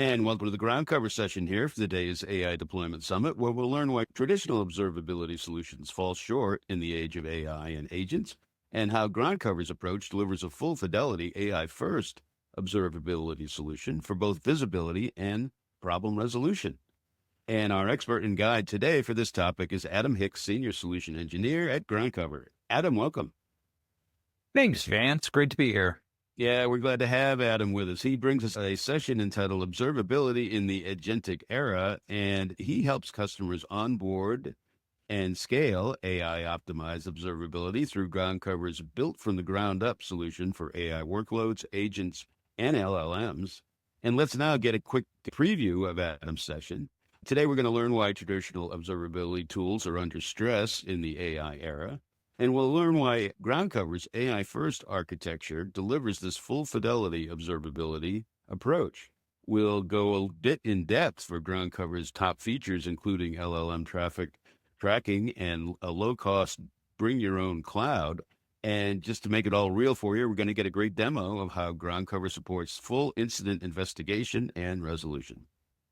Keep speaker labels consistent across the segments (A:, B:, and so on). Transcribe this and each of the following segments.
A: And welcome to the ground cover session here for today's AI Deployment Summit, where we'll learn why traditional observability solutions fall short in the age of AI and agents, and how ground cover's approach delivers a full fidelity AI-first observability solution for both visibility and problem resolution. And our expert and guide today for this topic is Adam Hicks, Senior Solution Engineer at Groundcover. Adam, welcome.
B: Thanks, Vance. Great to be here.
A: Yeah, we're glad to have Adam with us. He brings us a session entitled Observability in the Agentic Era, and he helps customers onboard and scale AI-optimized observability through Groundcover's built-from-the-ground-up solution for AI workloads, agents, and LLMs. And let's now get a quick preview of Adam's session. Today, we're going to learn why traditional observability tools are under stress in the AI era. And we'll learn why Groundcover's AI-first architecture delivers this full-fidelity observability approach. We'll go a bit in depth for Groundcover's top features, including LLM traffic tracking and a low-cost bring-your-own cloud. And just to make it all real for you, we're going to get a great demo of how Groundcover supports full incident investigation and resolution.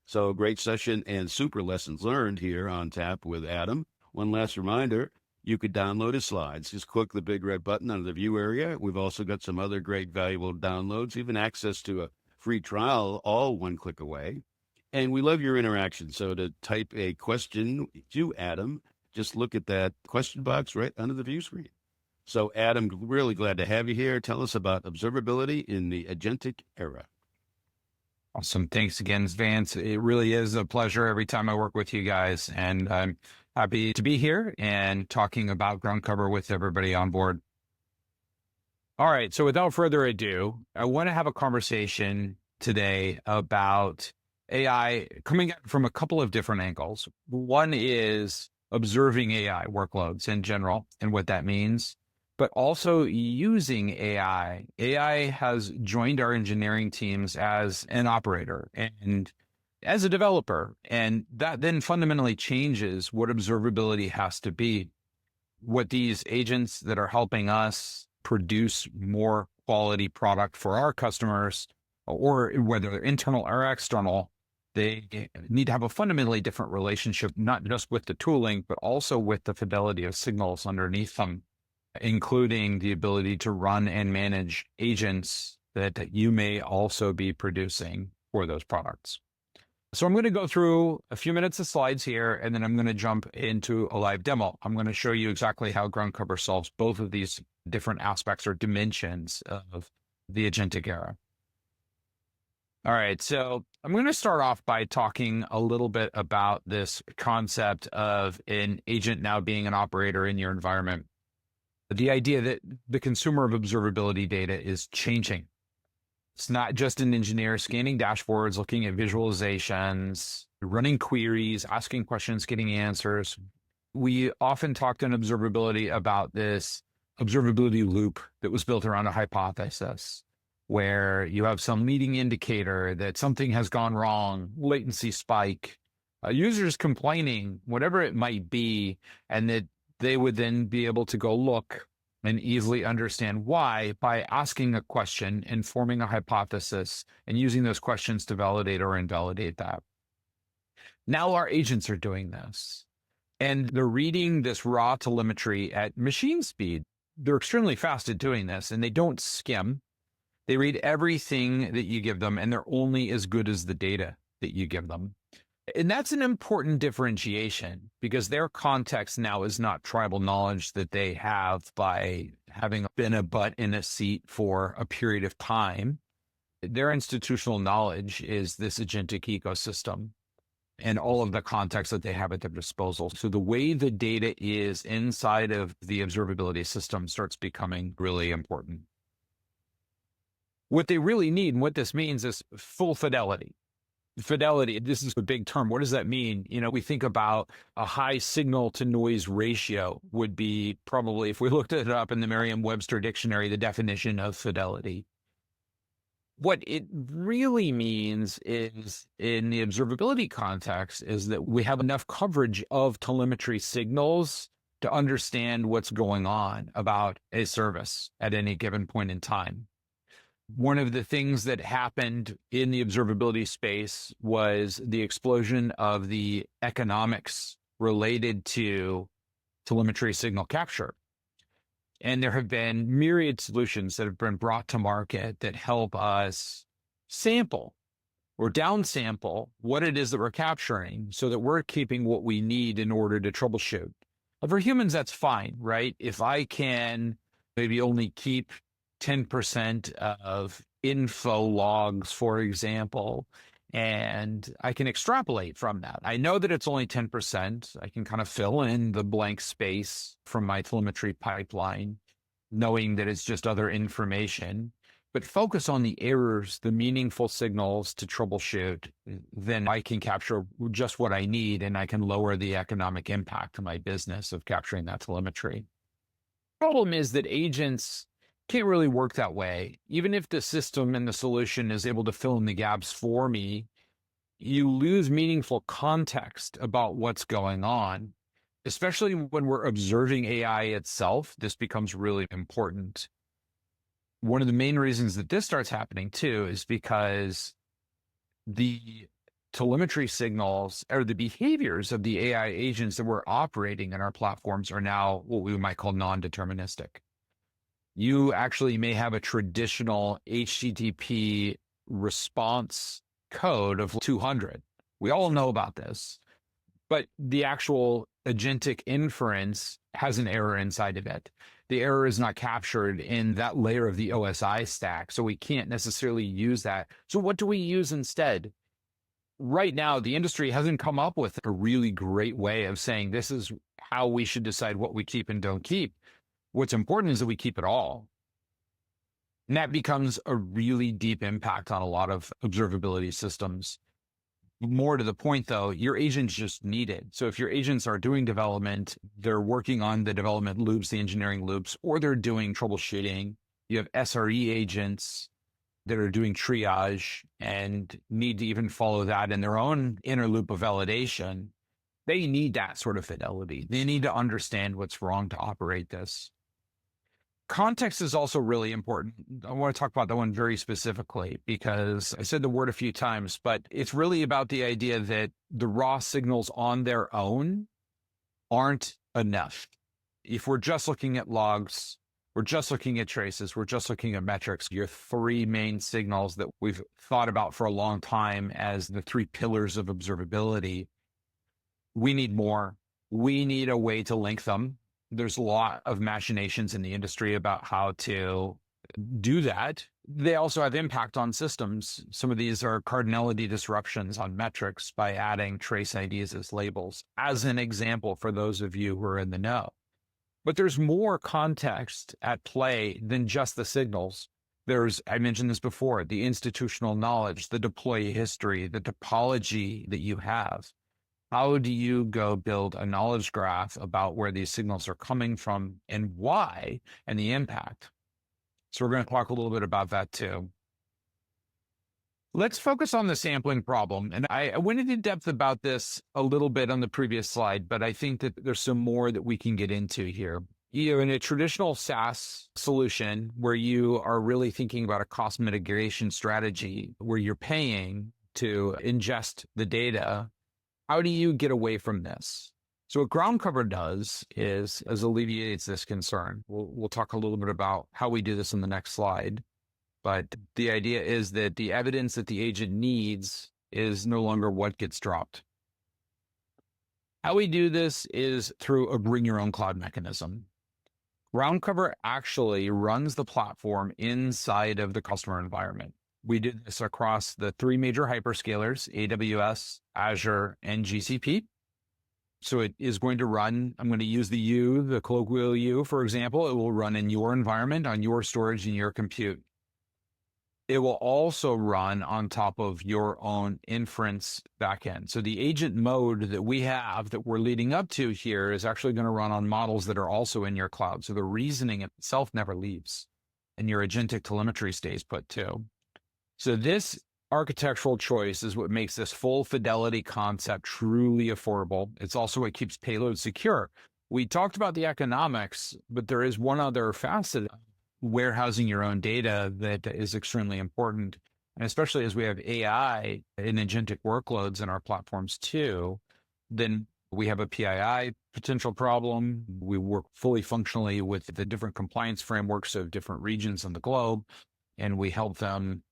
A: So great session and super lessons learned here on tap with Adam. One last reminder, you could download his slides. Just click the big red button under the view area. We've also got some other great valuable downloads, even access to a free trial, all one click away. And we love your interaction. So to type a question to Adam, just look at that question box right under the view screen. So Adam, really glad to have you here. Tell us about observability in the agentic era.
B: Awesome. Thanks again, Vance. It really is a pleasure every time I work with you guys. And I'm happy to be here and talking about Groundcover with everybody on board. All right. So without further ado, I want to have a conversation today about AI coming from a couple of different angles. One is observing AI workloads in general and what that means, but also using AI. AI has joined our engineering teams as an operator and as a developer, and that then fundamentally changes what observability has to be. What these agents that are helping us produce more quality product for our customers, or whether they're internal or external, they need to have a fundamentally different relationship, not just with the tooling, but also with the fidelity of signals underneath them, including the ability to run and manage agents that you may also be producing for those products. So I'm going to go through a few minutes of slides here, and then I'm going to jump into a live demo. I'm going to show you exactly how Groundcover solves both of these different aspects or dimensions of the agentic era. All right, so I'm going to start off by talking a little bit about this concept of an agent now being an operator in your environment. The idea that the consumer of observability data is changing. It's not just an engineer scanning dashboards, looking at visualizations, running queries, asking questions, getting answers. We often talked in observability about this observability loop that was built around a hypothesis, where you have some leading indicator that something has gone wrong, latency spike, users complaining, whatever it might be, and that they would then be able to go look and easily understand why by asking a question and forming a hypothesis and using those questions to validate or invalidate that. Now our agents are doing this, and they're reading this raw telemetry at machine speed. They're extremely fast at doing this, and they don't skim. They read everything that you give them, and they're only as good as the data that you give them. And that's an important differentiation, because their context now is not tribal knowledge that they have by having been a butt in a seat for a period of time. Their institutional knowledge is this agentic ecosystem and all of the context that they have at their disposal. So the way the data is inside of the observability system starts becoming really important. What they really need, and what this means, is full fidelity. Fidelity, this is a big term. What does that mean? You know, we think about a high signal to noise ratio would be probably, if we looked it up in the Merriam-Webster dictionary, the definition of fidelity. What it really means is, in the observability context, is that we have enough coverage of telemetry signals to understand what's going on about a service at any given point in time. One of the things that happened in the observability space was the explosion of the economics related to telemetry signal capture. And there have been myriad solutions that have been brought to market that help us sample or downsample what it is that we're capturing so that we're keeping what we need in order to troubleshoot. For humans, that's fine, right? If I can maybe only keep 10% of info logs, for example, and I can extrapolate from that. I know that it's only 10%. I can kind of fill in the blank space from my telemetry pipeline, knowing that it's just other information, but focus on the errors, the meaningful signals to troubleshoot. Then I can capture just what I need, and I can lower the economic impact to my business of capturing that telemetry. Problem is that agents can't really work that way. Even if the system and the solution is able to fill in the gaps for me, you lose meaningful context about what's going on. Especially when we're observing AI itself, this becomes really important. One of the main reasons that this starts happening too is because the telemetry signals or the behaviors of the AI agents that we're operating in our platforms are now what we might call non-deterministic. You actually may have a traditional HTTP response code of 200. We all know about this, but the actual agentic inference has an error inside of it. The error is not captured in that layer of the OSI stack, so we can't necessarily use that. So what do we use instead? Right now, the industry hasn't come up with a really great way of saying this is how we should decide what we keep and don't keep. What's important is that we keep it all. And that becomes a really deep impact on a lot of observability systems. More to the point, though, your agents just need it. So if your agents are doing development, they're working on the development loops, the engineering loops, or they're doing troubleshooting. You have SRE agents that are doing triage and need to even follow that in their own inner loop of validation. They need that sort of fidelity. They need to understand what's wrong to operate this. Context is also really important. I want to talk about that one very specifically because I said the word a few times, but it's really about the idea that the raw signals on their own aren't enough. If we're just looking at logs, we're just looking at traces, we're just looking at metrics, your three main signals that we've thought about for a long time as the three pillars of observability, we need more. We need a way to link them. There's a lot of machinations in the industry about how to do that. They also have impact on systems. Some of these are cardinality disruptions on metrics by adding trace IDs as labels, as an example for those of you who are in the know. But there's more context at play than just the signals. There's, I mentioned this before, the institutional knowledge, the deploy history, the topology that you have. How do you go build a knowledge graph about where these signals are coming from and why and the impact? So we're going to talk a little bit about that too. Let's focus on the sampling problem. And I went into depth about this a little bit on the previous slide, but I think that there's some more that we can get into here. In a traditional SaaS solution where you are really thinking about a cost mitigation strategy, where you're paying to ingest the data, how do you get away from this? So what groundcover does is alleviates this concern. We'll talk a little bit about how we do this in the next slide. But the idea is that the evidence that the agent needs is no longer what gets dropped. How we do this is through a bring your own cloud mechanism. Groundcover actually runs the platform inside of the customer environment. We did this across the three major hyperscalers, AWS, Azure, and GCP. So it is going to run, I'm going to use the U, the colloquial U, for example. It will run in your environment, on your storage, and your compute. It will also run on top of your own inference backend. So the agent mode that we have that we're leading up to here is actually going to run on models that are also in your cloud. So the reasoning itself never leaves, and your agentic telemetry stays put too. So this architectural choice is what makes this full fidelity concept truly affordable. It's also what keeps payload secure. We talked about the economics, but there is one other facet warehousing your own data that is extremely important. And especially as we have AI and agentic workloads in our platforms too, then we have a PII potential problem. We work fully functionally with the different compliance frameworks of different regions on the globe, and we help them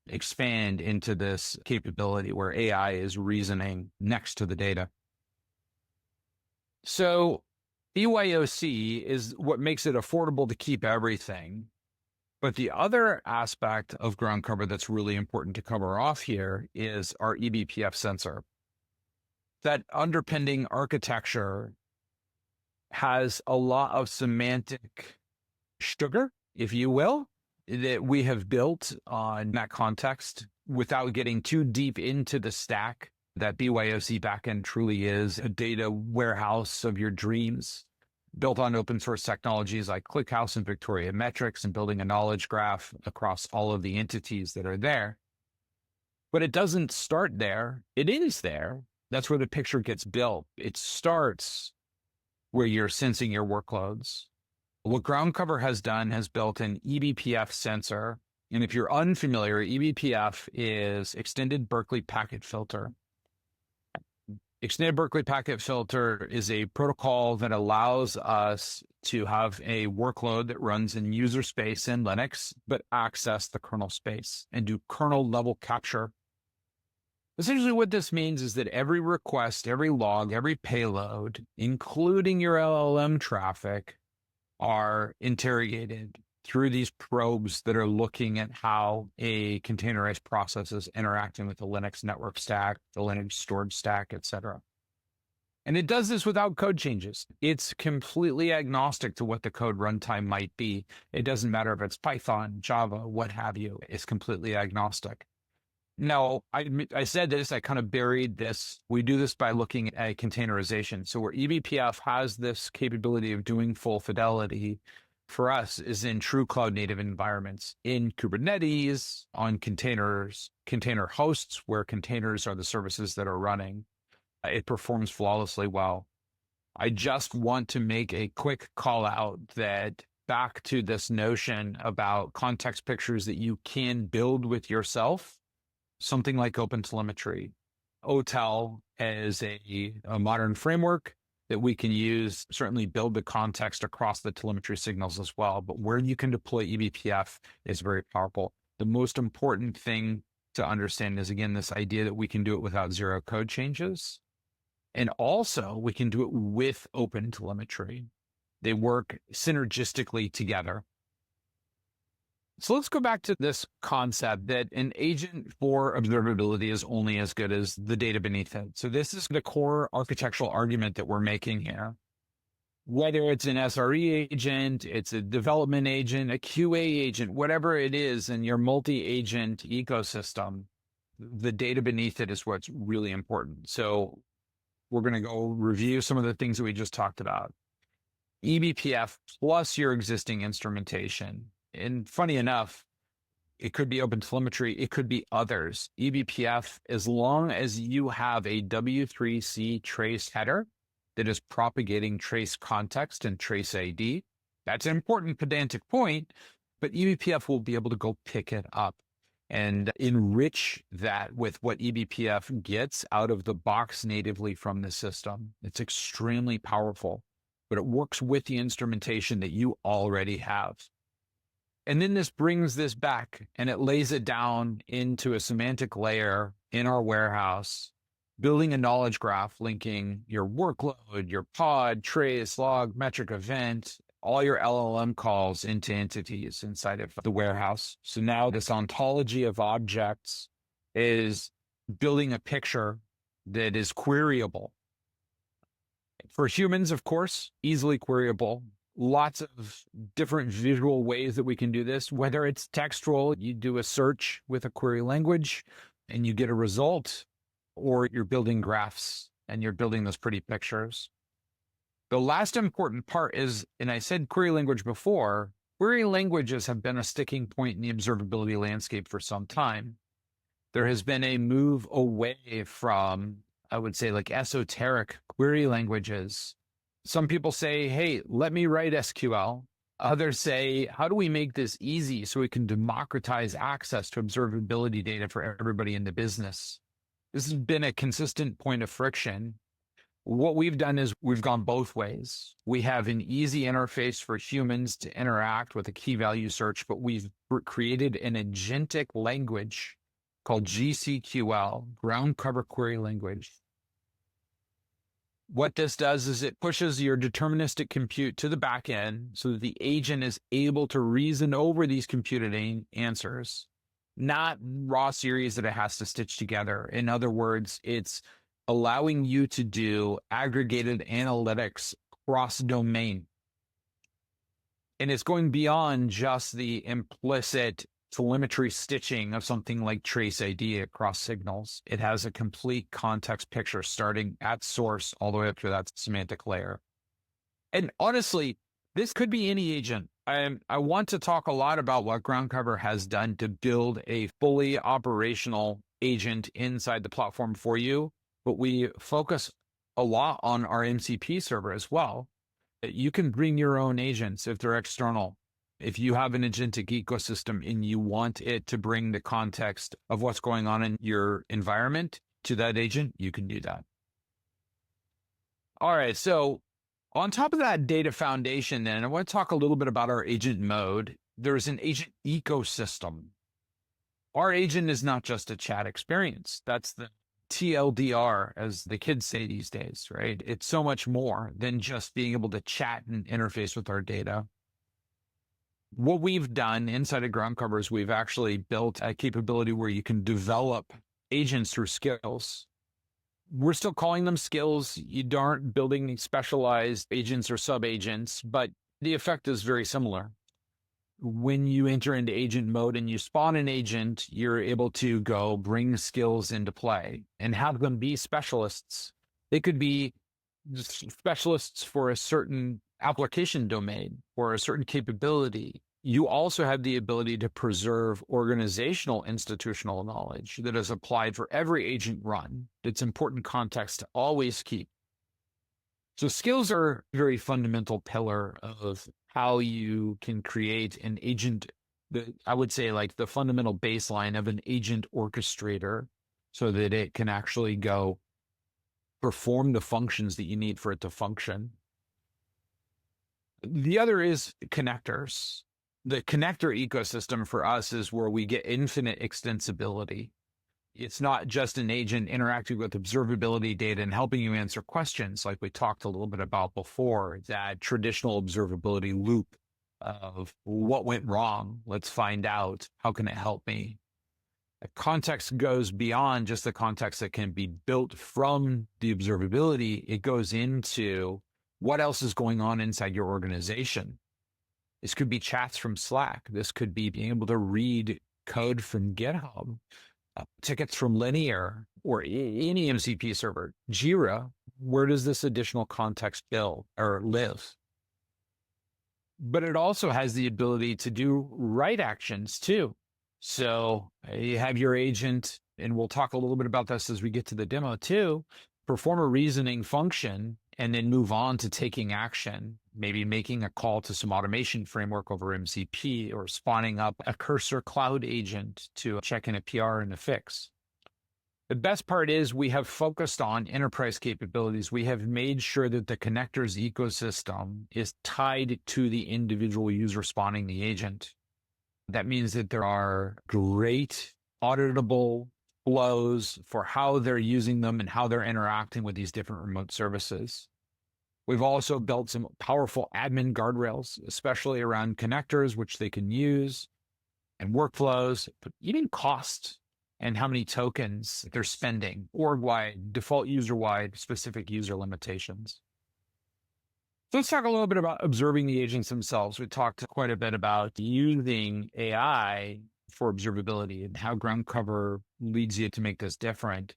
B: expand into this capability where AI is reasoning next to the data. So BYOC is what makes it affordable to keep everything. But the other aspect of ground cover that's really important to cover off here is our eBPF sensor. That underpinning architecture has a lot of semantic sugar, if you will, that we have built on that context without getting too deep into the stack. That BYOC backend truly is a data warehouse of your dreams, built on open source technologies like ClickHouse and Victoria Metrics, and building a knowledge graph across all of the entities that are there. But it doesn't start there. It is there. That's where the picture gets built. It starts where you're sensing your workloads. What GroundCover has done has built an eBPF sensor. And if you're unfamiliar, eBPF is Extended Berkeley Packet Filter. Extended Berkeley Packet Filter is a protocol that allows us to have a workload that runs in user space in Linux, but access the kernel space and do kernel-level capture. Essentially what this means is that every request, every log, every payload, including your LLM traffic, are interrogated through these probes that are looking at how a containerized process is interacting with the Linux network stack, the Linux storage stack, etc. And it does this without code changes. It's completely agnostic to what the code runtime might be. It doesn't matter if it's Python, Java, what have you. It's completely agnostic. Now, I said this, I kind of buried this. We do this by looking at containerization. So where eBPF has this capability of doing full fidelity for us is in true cloud native environments, in Kubernetes, on containers, container hosts, where containers are the services that are running. It performs flawlessly well. I just want to make a quick call out that back to this notion about context pictures that you can build with yourself. Something like OpenTelemetry. OTel is a modern framework that we can use, certainly build the context across the telemetry signals as well. But where you can deploy eBPF is very powerful. The most important thing to understand is, again, this idea that we can do it without zero code changes. And also, we can do it with OpenTelemetry. They work synergistically together. So let's go back to this concept that an agent for observability is only as good as the data beneath it. So this is the core architectural argument that we're making here. Whether it's an SRE agent, it's a development agent, a QA agent, whatever it is in your multi-agent ecosystem, the data beneath it is what's really important. So we're going to go review some of the things that we just talked about. eBPF plus your existing instrumentation. And funny enough, it could be OpenTelemetry, it could be others. eBPF, as long as you have a W3C trace header that is propagating trace context and trace ID, that's an important pedantic point, but eBPF will be able to go pick it up and enrich that with what eBPF gets out of the box natively from the system. It's extremely powerful, but it works with the instrumentation that you already have. And then this brings this back and it lays it down into a semantic layer in our warehouse, building a knowledge graph linking your workload, your pod, trace, log, metric, event, all your LLM calls into entities inside of the warehouse. So now this ontology of objects is building a picture that is queryable. For humans, of course, easily queryable. Lots of different visual ways that we can do this, whether it's textual, you do a search with a query language and you get a result, or you're building graphs and you're building those pretty pictures. The last important part is, and I said query language before, query languages have been a sticking point in the observability landscape for some time. There has been a move away from, I would say, like esoteric query languages. Some people say, hey, let me write SQL. Others say, how do we make this easy so we can democratize access to observability data for everybody in the business? This has been a consistent point of friction. What we've done is we've gone both ways. We have an easy interface for humans to interact with a key value search, but we've created an agentic language called GCQL, ground cover query language. What this does is it pushes your deterministic compute to the back end so that the agent is able to reason over these computed answers, not raw series that it has to stitch together. In other words, it's allowing you to do aggregated analytics cross-domain. And it's going beyond just the implicit telemetry stitching of something like trace ID across signals. It has a complete context picture starting at source all the way up to that semantic layer. And honestly, this could be any agent. I want to talk a lot about what groundcover has done to build a fully operational agent inside the platform for you. But we focus a lot on our MCP server as well. You can bring your own agents if they're external. If you have an agentic ecosystem and you want it to bring the context of what's going on in your environment to that agent, you can do that. All right, so on top of that data foundation, then I want to talk a little bit about our agent mode. There's an agent ecosystem. Our agent is not just a chat experience. That's the TLDR, as the kids say these days, right? It's so much more than just being able to chat and interface with our data. What we've done inside of groundcover is we've actually built a capability where you can develop agents through skills. We're still calling them skills. You aren't building these specialized agents or sub-agents, but the effect is very similar. When you enter into agent mode and you spawn an agent, you're able to go bring skills into play and have them be specialists. They could be specialists for a certain application domain or a certain capability. You also have the ability to preserve organizational institutional knowledge that is applied for every agent run. It's important context to always keep. So skills are a very fundamental pillar of how you can create an agent, I would say like the fundamental baseline of an agent orchestrator so that it can actually go perform the functions that you need for it to function. The other is connectors. The connector ecosystem for us is where we get infinite extensibility. It's not just an agent interacting with observability data and helping you answer questions like we talked a little bit about before, that traditional observability loop of what went wrong. Let's find out. How can it help me? The context goes beyond just the context that can be built from the observability. It goes into what else is going on inside your organization. This could be chats from Slack. This could be being able to read code from GitHub. Tickets from Linear or any MCP server. Jira, where does this additional context build or live? But it also has the ability to do write actions too. So you have your agent, and we'll talk a little bit about this as we get to the demo too, perform a reasoning function and then move on to taking action, maybe making a call to some automation framework over MCP or spawning up a cursor cloud agent to check in a PR and a fix. The best part is we have focused on enterprise capabilities. We have made sure that the connectors ecosystem is tied to the individual user spawning the agent. That means that there are great auditable flows for how they're using them and how they're interacting with these different remote services. We've also built some powerful admin guardrails, especially around connectors, which they can use, and workflows, but even cost and how many tokens they're spending, org-wide, default user-wide, specific user limitations. So let's talk a little bit about observing the agents themselves. We talked quite a bit about using AI for observability and how groundcover leads you to make this different.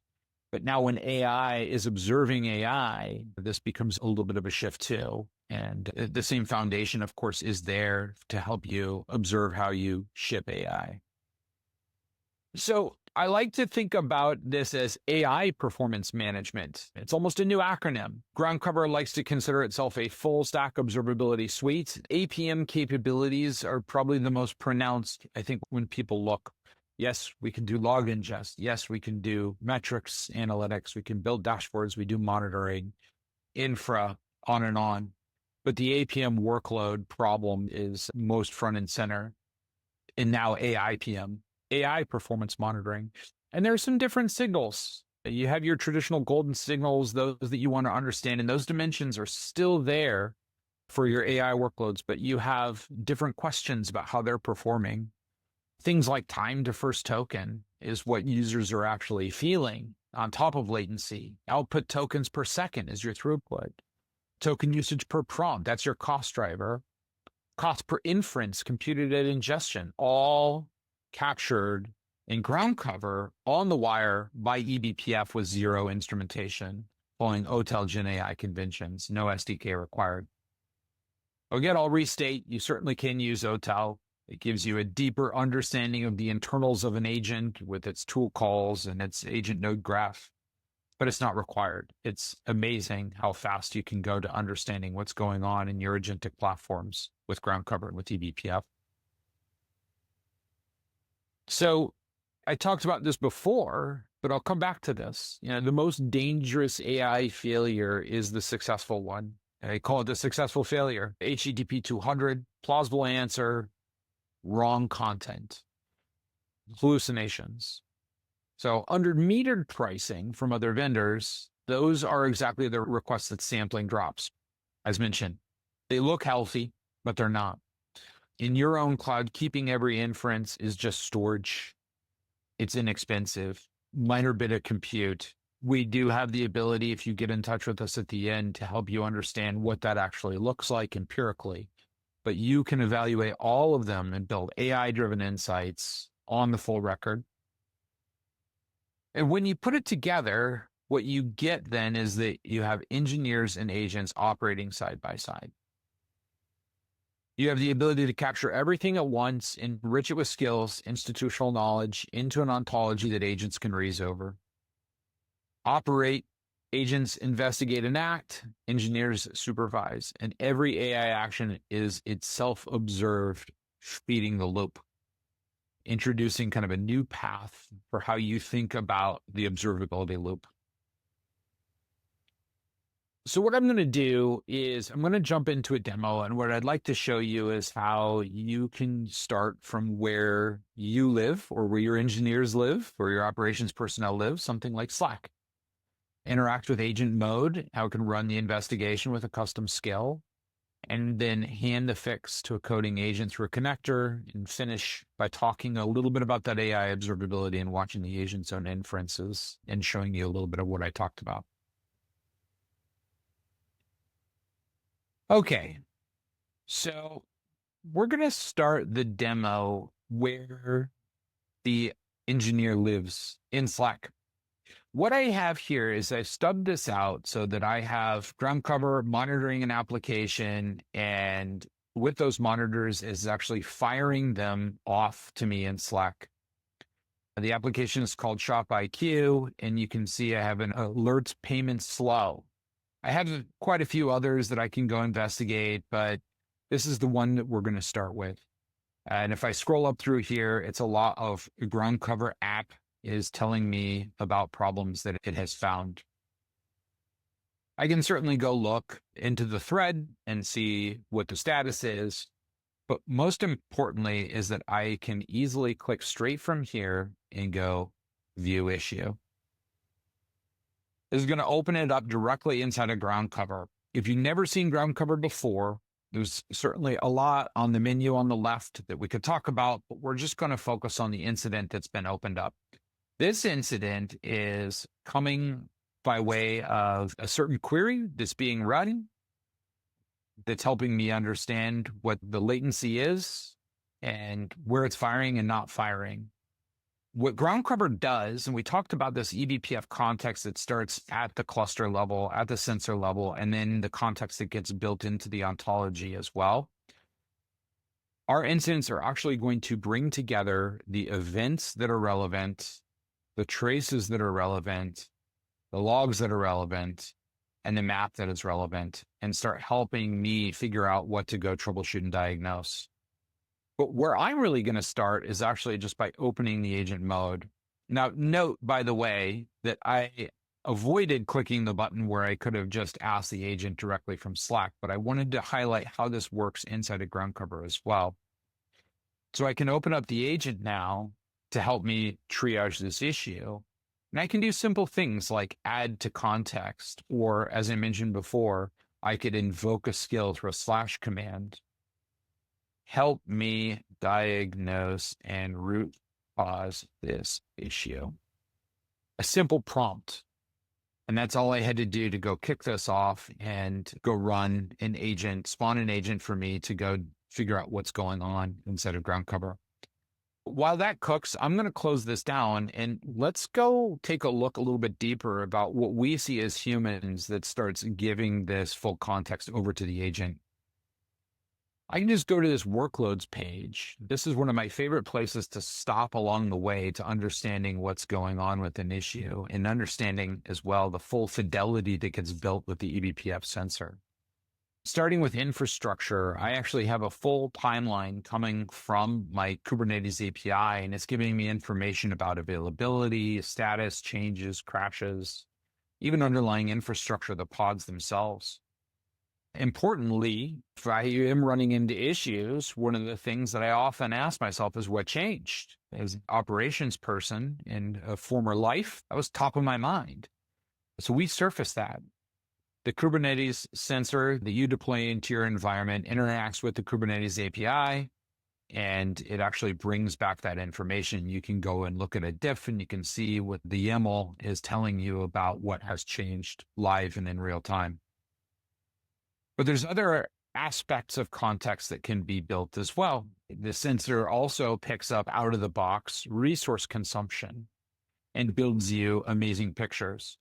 B: But now when AI is observing AI, this becomes a little bit of a shift too. And the same foundation, of course, is there to help you observe how you ship AI. So I like to think about this as AI performance management. It's almost a new acronym. Groundcover likes to consider itself a full stack observability suite. APM capabilities are probably the most pronounced, I think, when people look. Yes, we can do log ingest. Yes, we can do metrics, analytics. We can build dashboards. We do monitoring, infra, on and on. But the APM workload problem is most front and center. And now AI PM, AI performance monitoring. And there are some different signals. You have your traditional golden signals, those that you want to understand, and those dimensions are still there for your AI workloads, but you have different questions about how they're performing. Things like time to first token is what users are actually feeling on top of latency. Output tokens per second is your throughput. Token usage per prompt, that's your cost driver. Cost per inference computed at ingestion, all captured in groundcover on the wire by eBPF with zero instrumentation, following OTel Gen AI conventions, no SDK required. Again, I'll restate, you certainly can use OTel. It gives you a deeper understanding of the internals of an agent with its tool calls and its agent node graph, but it's not required. It's amazing how fast you can go to understanding what's going on in your agentic platforms with groundcover and with eBPF. So I talked about this before, but I'll come back to this. You know, the most dangerous AI failure is the successful one. I call it the successful failure. HTTP 200, plausible answer, wrong content, hallucinations. So under metered pricing from other vendors, those are exactly the requested sampling drops. As mentioned, they look healthy, but they're not. In your own cloud, keeping every inference is just storage. It's inexpensive, minor bit of compute. We do have the ability, if you get in touch with us at the end, to help you understand what that actually looks like empirically. But you can evaluate all of them and build AI-driven insights on the full record. And when you put it together, what you get then is that you have engineers and agents operating side by side. You have the ability to capture everything at once, enrich it with skills, institutional knowledge into an ontology that agents can reuse over. Operate, agents investigate and act, engineers supervise, and every AI action is itself observed, feeding the loop, introducing kind of a new path for how you think about the observability loop. So what I'm going to do is I'm going to jump into a demo, and what I'd like to show you is how you can start from where you live or where your engineers live or your operations personnel live, something like Slack. Interact with agent mode, how it can run the investigation with a custom skill, and then hand the fix to a coding agent through a connector, and finish by talking a little bit about that AI observability and watching the agent's own inferences and showing you a little bit of what I talked about. Okay, so we're going to start the demo where the engineer lives in Slack. What I have here is I've stubbed this out so that I have groundcover monitoring an application, and with those monitors is actually firing them off to me in Slack. The application is called Shop IQ, and you can see I have an alerts payment slow. I have quite a few others that I can go investigate, but this is the one that we're going to start with. And if I scroll up through here, it's a lot of groundcover app is telling me about problems that it has found. I can certainly go look into the thread and see what the status is, but most importantly is that I can easily click straight from here and go view issue. This is going to open it up directly inside of groundcover. If you've never seen groundcover before, there's certainly a lot on the menu on the left that we could talk about, but we're just going to focus on the incident that's been opened up. This incident is coming by way of a certain query that's being run that's helping me understand what the latency is and where it's firing and not firing. What groundcover does, and we talked about this eBPF context that starts at the cluster level, at the sensor level, and then the context that gets built into the ontology as well. Our incidents are actually going to bring together the events that are relevant the traces that are relevant, the logs that are relevant, and the map that is relevant, and start helping me figure out what to go troubleshoot and diagnose. But where I'm really going to start is actually just by opening the agent mode. Now, note, by the way, that I avoided clicking the button where I could have just asked the agent directly from Slack, but I wanted to highlight how this works inside of groundcover as well. So I can open up the agent now to help me triage this issue. And I can do simple things like add to context, or as I mentioned before, I could invoke a skill through a / command. Help me diagnose and root cause this issue. A simple prompt. And that's all I had to do to go kick this off and go run an agent, spawn an agent for me to go figure out what's going on inside of groundcover. While that cooks, I'm going to close this down and let's go take a look a little bit deeper about what we see as humans that starts giving this full context over to the agent. I can just go to this workloads page. This is one of my favorite places to stop along the way to understanding what's going on with an issue and understanding as well the full fidelity that gets built with the eBPF sensor. Starting with infrastructure, I actually have a full timeline coming from my Kubernetes API, and it's giving me information about availability, status, changes, crashes, even underlying infrastructure, the pods themselves. Importantly, if I am running into issues, one of the things that I often ask myself is what changed? As an operations person in a former life, that was top of my mind. So we surface that. The Kubernetes sensor that you deploy into your environment interacts with the Kubernetes API, and it actually brings back that information. You can go and look at a diff, and you can see what the YAML is telling you about what has changed live and in real time. But there's other aspects of context that can be built as well. The sensor also picks up out of the box resource consumption and builds you amazing pictures.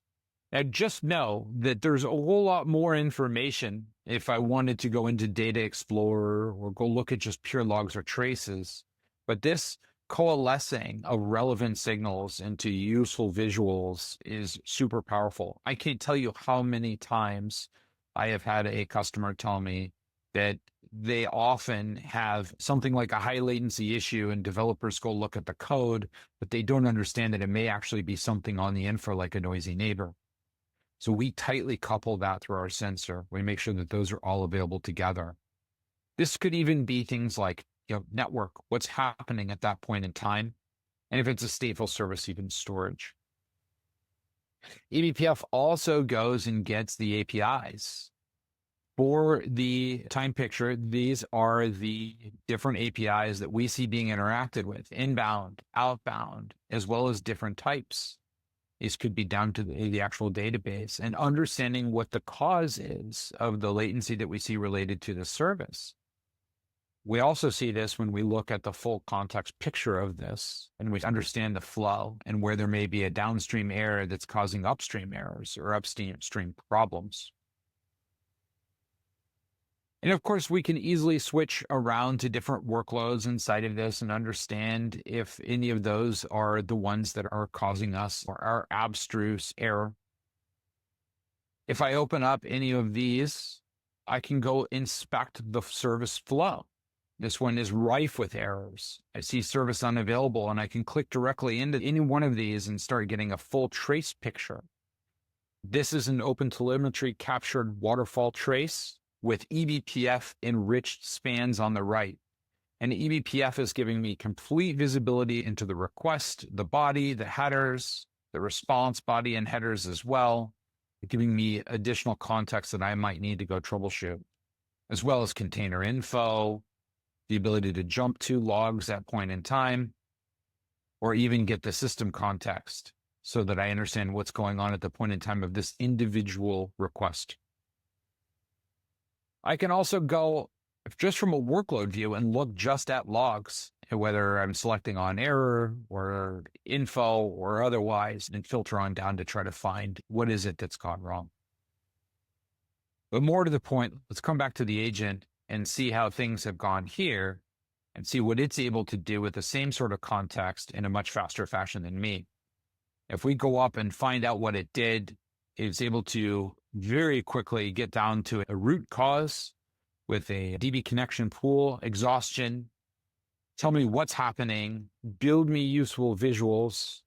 B: Now, just know that there's a whole lot more information if I wanted to go into Data Explorer or go look at just pure logs or traces. But this coalescing of relevant signals into useful visuals is super powerful. I can't tell you how many times I have had a customer tell me that they often have something like a high latency issue and developers go look at the code, but they don't understand that it may actually be something on the infra like a noisy neighbor. So we tightly couple that through our sensor. We make sure that those are all available together. This could even be things like, network, what's happening at that point in time. And if it's a stateful service, even storage. eBPF also goes and gets the APIs. For the time picture, these are the different APIs that we see being interacted with, inbound, outbound, as well as different types. These could be down to the actual database and understanding what the cause is of the latency that we see related to the service. We also see this when we look at the full context picture of this and we understand the flow and where there may be a downstream error that's causing upstream errors or upstream problems. And of course, we can easily switch around to different workloads inside of this and understand if any of those are the ones that are causing us or our abstruse error. If I open up any of these, I can go inspect the service flow. This one is rife with errors. I see service unavailable, and I can click directly into any one of these and start getting a full trace picture. This is an OpenTelemetry captured waterfall trace with eBPF enriched spans on the right. And eBPF is giving me complete visibility into the request, the body, the headers, the response body and headers as well, giving me additional context that I might need to go troubleshoot, as well as container info, the ability to jump to logs at point in time, or even get the system context so that I understand what's going on at the point in time of this individual request. I can also go just from a workload view and look just at logs, whether I'm selecting on error or info or otherwise, and filter on down to try to find what is it that's gone wrong. But more to the point, let's come back to the agent and see how things have gone here and see what it's able to do with the same sort of context in a much faster fashion than me. If we go up and find out what it did, it's able to very quickly get down to a root cause with a DB connection pool, exhaustion, tell me what's happening, build me useful visuals,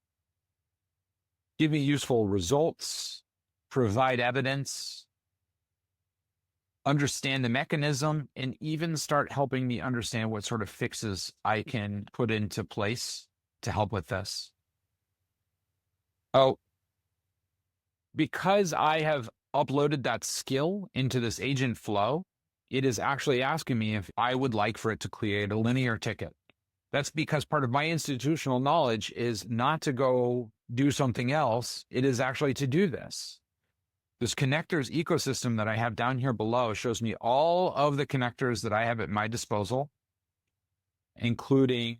B: give me useful results, provide evidence, understand the mechanism, and even start helping me understand what sort of fixes I can put into place to help with this. Oh, because I have uploaded that skill into this agent flow, it is actually asking me if I would like for it to create a linear ticket. That's because part of my institutional knowledge is not to go do something else. It is actually to do this. This connectors ecosystem that I have down here below shows me all of the connectors that I have at my disposal, including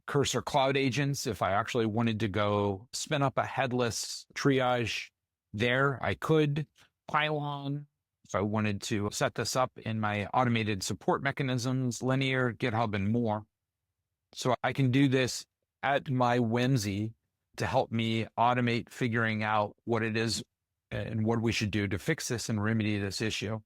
B: Cursor Cloud agents. If I actually wanted to go spin up a headless triage there, I could. Pylon, if I wanted to set this up in my automated support mechanisms, linear, GitHub, and more. So I can do this at my whimsy to help me automate figuring out what it is and what we should do to fix this and remedy this issue.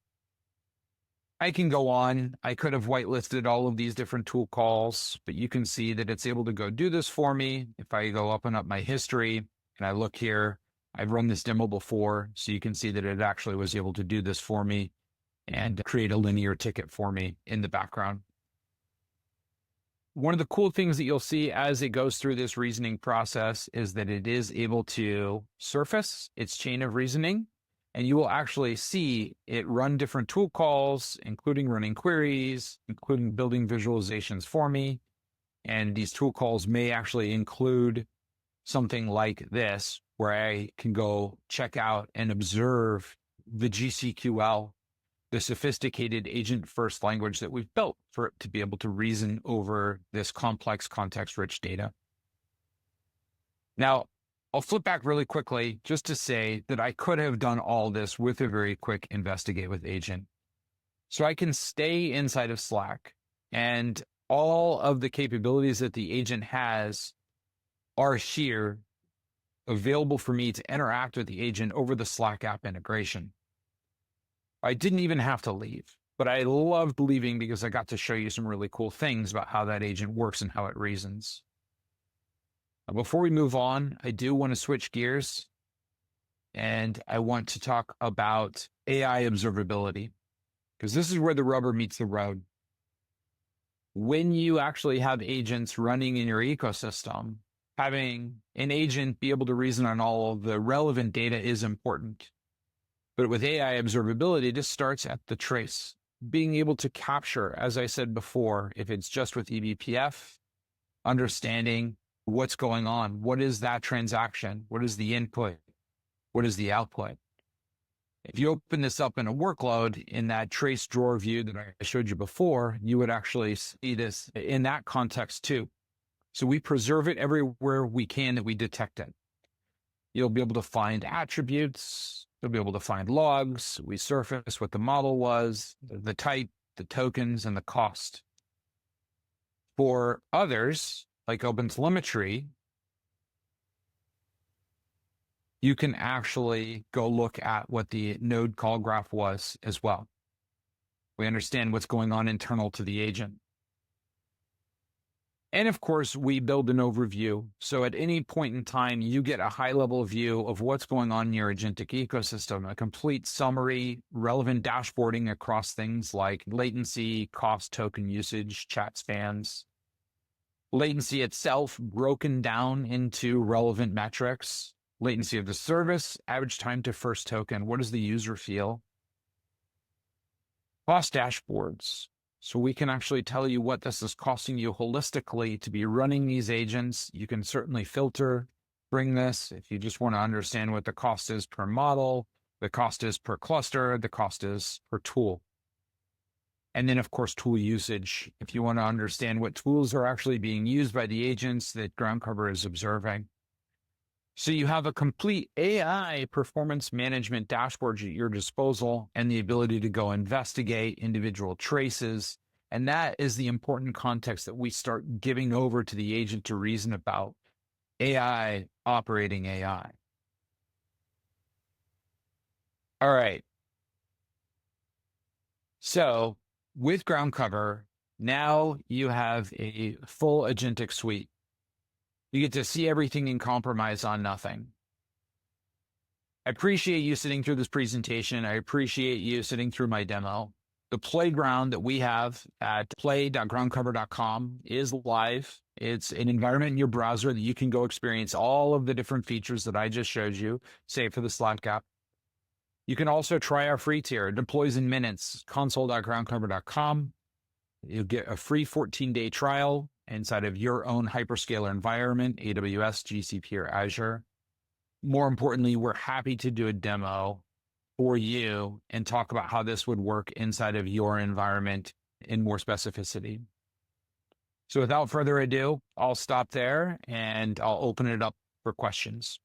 B: I can go on. I could have whitelisted all of these different tool calls, but you can see that it's able to go do this for me. If I go up and up my history and I look here, I've run this demo before, so you can see that it actually was able to do this for me and create a linear ticket for me in the background. One of the cool things that you'll see as it goes through this reasoning process is that it is able to surface its chain of reasoning, and you will actually see it run different tool calls, including running queries, including building visualizations for me. And these tool calls may actually include something like this, where I can go check out and observe the GCQL, the sophisticated agent-first language that we've built for it to be able to reason over this complex context-rich data. Now, I'll flip back really quickly just to say that I could have done all this with a very quick investigate with agent. So I can stay inside of Slack, and all of the capabilities that the agent has are here available for me to interact with the agent over the Slack app integration. I didn't even have to leave, but I loved leaving because I got to show you some really cool things about how that agent works and how it reasons. Now, before we move on, I do want to switch gears and I want to talk about AI observability, because this is where the rubber meets the road. When you actually have agents running in your ecosystem, having an agent be able to reason on all of the relevant data is important. But with AI observability, this starts at the trace. Being able to capture, as I said before, if it's just with eBPF, understanding what's going on. What is that transaction? What is the input? What is the output? If you open this up in a workload in that trace drawer view that I showed you before, you would actually see this in that context too. So we preserve it everywhere we can that we detect it. You'll be able to find attributes. You'll be able to find logs. We surface what the model was, the type, the tokens, and the cost. For others, like OpenTelemetry, you can actually go look at what the node call graph was as well. We understand what's going on internal to the agent. And of course, we build an overview. So at any point in time, you get a high-level view of what's going on in your agentic ecosystem, a complete summary, relevant dashboarding across things like latency, cost, token usage, chat spans. Latency itself broken down into relevant metrics. Latency of the service, average time to first token, what does the user feel? Cost dashboards. So we can actually tell you what this is costing you holistically to be running these agents. You can certainly filter, bring this if you just want to understand what the cost is per model, the cost is per cluster, the cost is per tool. And then, of course, tool usage. If you want to understand what tools are actually being used by the agents that groundcover is observing. So you have a complete AI performance management dashboard at your disposal and the ability to go investigate individual traces. And that is the important context that we start giving over to the agent to reason about. AI operating AI. All right. So with ground cover, now you have a full agentic suite. You get to see everything and compromise on nothing. I appreciate you sitting through this presentation. I appreciate you sitting through my demo. The playground that we have at play.groundcover.com is live. It's an environment in your browser that you can go experience all of the different features that I just showed you, save for the slot gap. You can also try our free tier. It deploys in minutes, console.groundcover.com. You'll get a free 14-day trial inside of your own hyperscaler environment, AWS, GCP, or Azure. More importantly, we're happy to do a demo for you and talk about how this would work inside of your environment in more specificity. So without further ado, I'll stop there and I'll open it up for questions.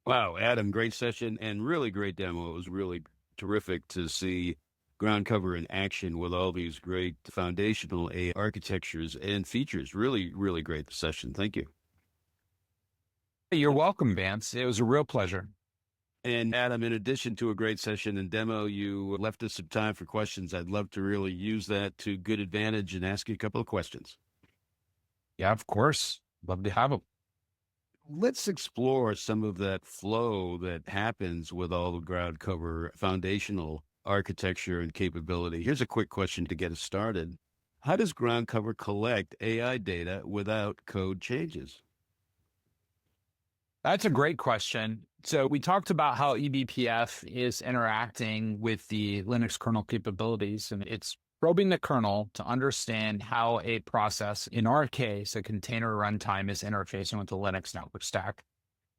A: Wow, Adam, great session and really great demo. It was really terrific to see ground cover in action with all these great foundational AI architectures and features. Really, really great session. Thank you.
B: You're welcome, Vance. It was a real pleasure.
A: And Adam, in addition to a great session and demo, you left us some time for questions. I'd love to really use that to good advantage and ask you a couple of questions.
B: Yeah, of course. Love to have them.
A: Let's explore some of that flow that happens with all the ground cover foundational architecture and capability. Here's a quick question to get us started. How does ground cover collect AI data without code changes?
B: That's a great question. So we talked about how eBPF is interacting with the Linux kernel capabilities, and it's probing the kernel to understand how a process, in our case, a container runtime, is interfacing with the Linux network stack.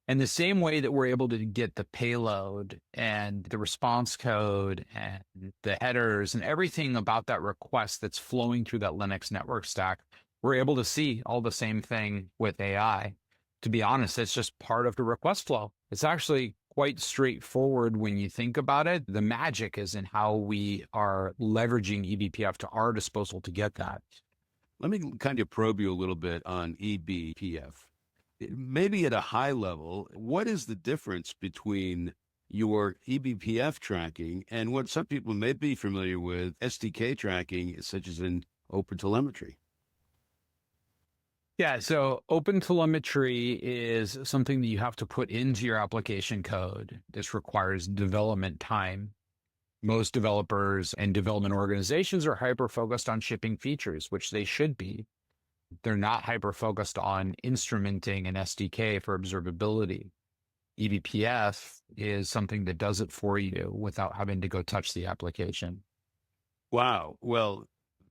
B: And the same way that we're able to get the payload and the response code and the headers and everything about that request that's flowing through that Linux network stack, we're able to see all the same thing with AI. To be honest, it's just part of the request flow. It's actually quite straightforward when you think about it. The magic is in how we are leveraging eBPF to our disposal to get that.
A: Let me kind of probe you a little bit on eBPF. Maybe at a high level, what is the difference between your eBPF tracking and what some people may be familiar with, SDK tracking, such as in OpenTelemetry?
B: Yeah, so OpenTelemetry is something that you have to put into your application code. This requires development time. Most developers and development organizations are hyper-focused on shipping features, which they should be. They're not hyper-focused on instrumenting an SDK for observability. eBPF is something that does it for you without having to go touch the application.
A: Wow. Well,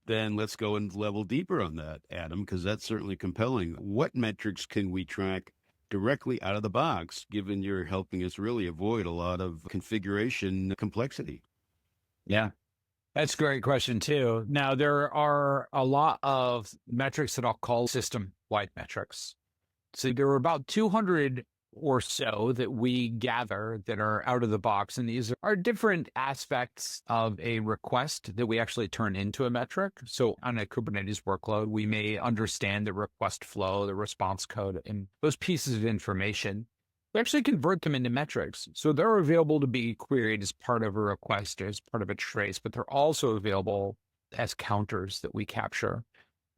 A: then let's go and level deeper on that, Adam, because that's certainly compelling. What metrics can we track directly out of the box, given you're helping us really avoid a lot of configuration complexity?
B: Yeah. That's a great question too. Now, there are a lot of metrics that I'll call system-wide metrics. So there are about 200 or so that we gather that are out of the box. And these are different aspects of a request that we actually turn into a metric. So on a Kubernetes workload, we may understand the request flow, the response code, and those pieces of information. We actually convert them into metrics. So they're available to be queried as part of a request, as part of a trace, but they're also available as counters that we capture.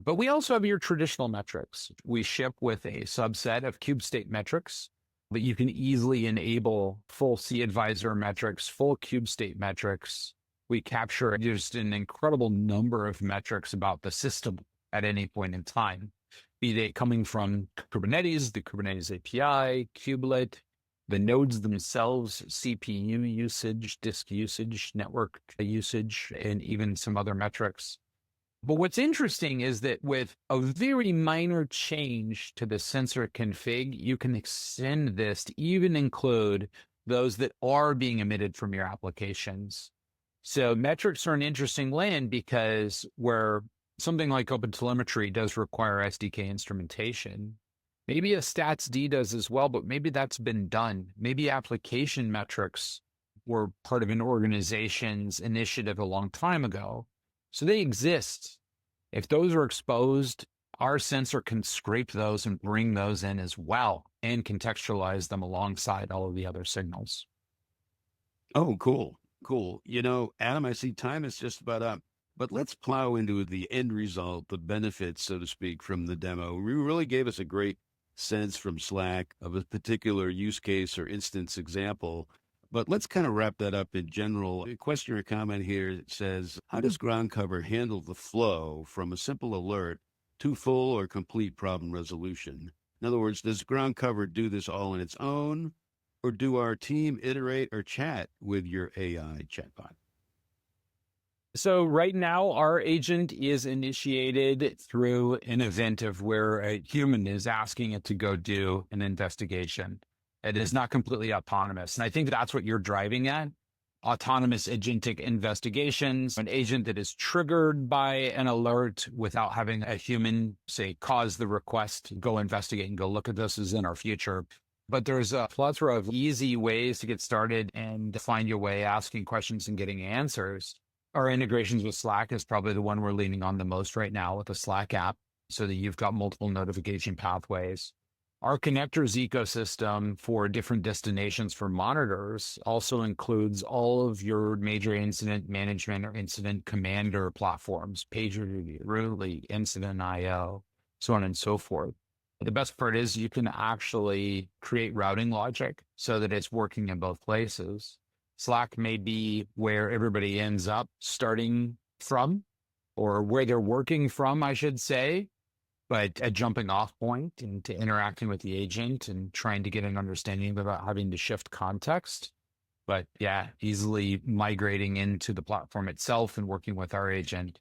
B: But we also have your traditional metrics. We ship with a subset of kube state metrics, but you can easily enable full cAdvisor metrics, full kube state metrics. We capture just an incredible number of metrics about the system at any point in time, be they coming from Kubernetes, the Kubernetes API, kubelet, the nodes themselves, CPU usage, disk usage, network usage, and even some other metrics. But what's interesting is that with a very minor change to the sensor config, you can extend this to even include those that are being emitted from your applications. So metrics are an interesting land because where something like OpenTelemetry does require SDK instrumentation, maybe a StatsD does as well, but maybe that's been done. Maybe application metrics were part of an organization's initiative a long time ago. So they exist. If those are exposed our sensor can scrape those and bring those in as well and contextualize them alongside all of the other signals.
A: Oh, cool. Cool. Adam, I see time is just about up, but let's plow into the end result, the benefits, so to speak, from the demo. You really gave us a great sense from Slack of a particular use case or instance example. But let's kind of wrap that up in general. A question or comment here that says, how does ground cover handle the flow from a simple alert to full or complete problem resolution? In other words, does ground cover do this all on its own, or do our team iterate or chat with your AI chatbot?
B: So right now, our agent is initiated through an event of where a human is asking it to go do an investigation. It is not completely autonomous. And I think that's what you're driving at. Autonomous agentic investigations, an agent that is triggered by an alert without having a human, say, cause the request to go investigate and go look at this is in our future. But there's a plethora of easy ways to get started and find your way asking questions and getting answers. Our integrations with Slack is probably the one we're leaning on the most right now with the Slack app, so that you've got multiple notification pathways. Our connectors ecosystem for different destinations for monitors also includes all of your major incident management or incident commander platforms, PagerDuty, Rudely, Incident.io, so on and so forth. The best part is you can actually create routing logic so that it's working in both places. Slack may be where everybody ends up starting from, or where they're working from, I should say, but a jumping off point into interacting with the agent and trying to get an understanding without having to shift context. But yeah, easily migrating into the platform itself and working with our agent.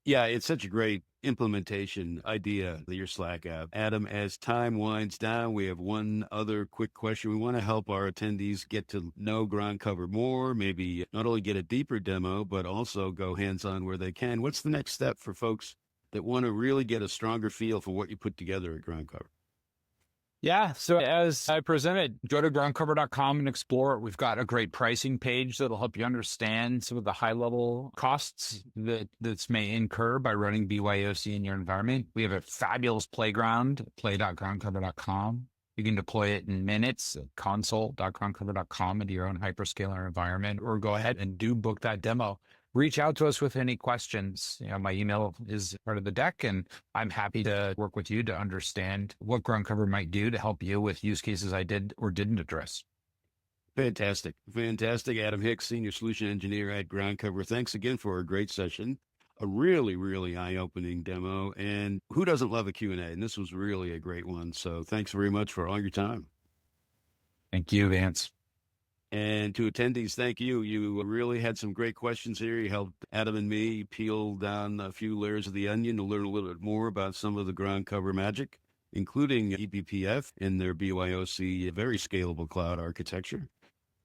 A: Yeah, it's such a great implementation idea, your Slack app. Adam, as time winds down, we have one other quick question. We want to help our attendees get to know ground cover more, maybe not only get a deeper demo, but also go hands-on where they can. What's the next step for folks that want to really get a stronger feel for what you put together at ground cover?
B: Yeah, so as I presented, go to groundcover.com and explore it. We've got a great pricing page that'll help you understand some of the high-level costs that this may incur by running BYOC in your environment. We have a fabulous playground, play.groundcover.com. You can deploy it in minutes at console.groundcover.com into your own hyperscaler environment, or go ahead and book that demo. Reach out to us with any questions. My email is part of the deck, and I'm happy to work with you to understand what ground cover might do to help you with use cases I did or didn't address.
A: Fantastic. Fantastic. Adam Hicks, Senior Solution Engineer at Ground Cover. Thanks again for a great session. A really, really eye-opening demo. And who doesn't love a Q&A? And this was really a great one. So thanks very much for all your time.
B: Thank you, Vance.
A: And to attendees, thank you. You really had some great questions here. You helped Adam and me peel down a few layers of the onion to learn a little bit more about some of the ground cover magic, including eBPF and their BYOC, very scalable cloud architecture.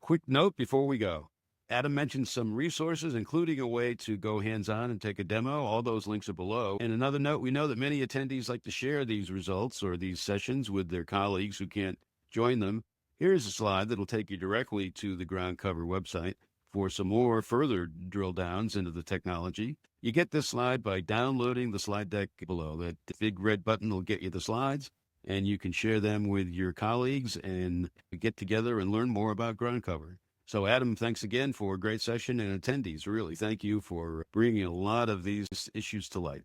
A: Quick note before we go. Adam mentioned some resources, including a way to go hands-on and take a demo. All those links are below. And another note, we know that many attendees like to share these results or these sessions with their colleagues who can't join them. Here's a slide that'll take you directly to the ground cover website for some more further drill downs into the technology. You get this slide by downloading the slide deck below. That big red button will get you the slides, and you can share them with your colleagues and get together and learn more about ground cover. So Adam, thanks again for a great session, and attendees, really, thank you for bringing a lot of these issues to light.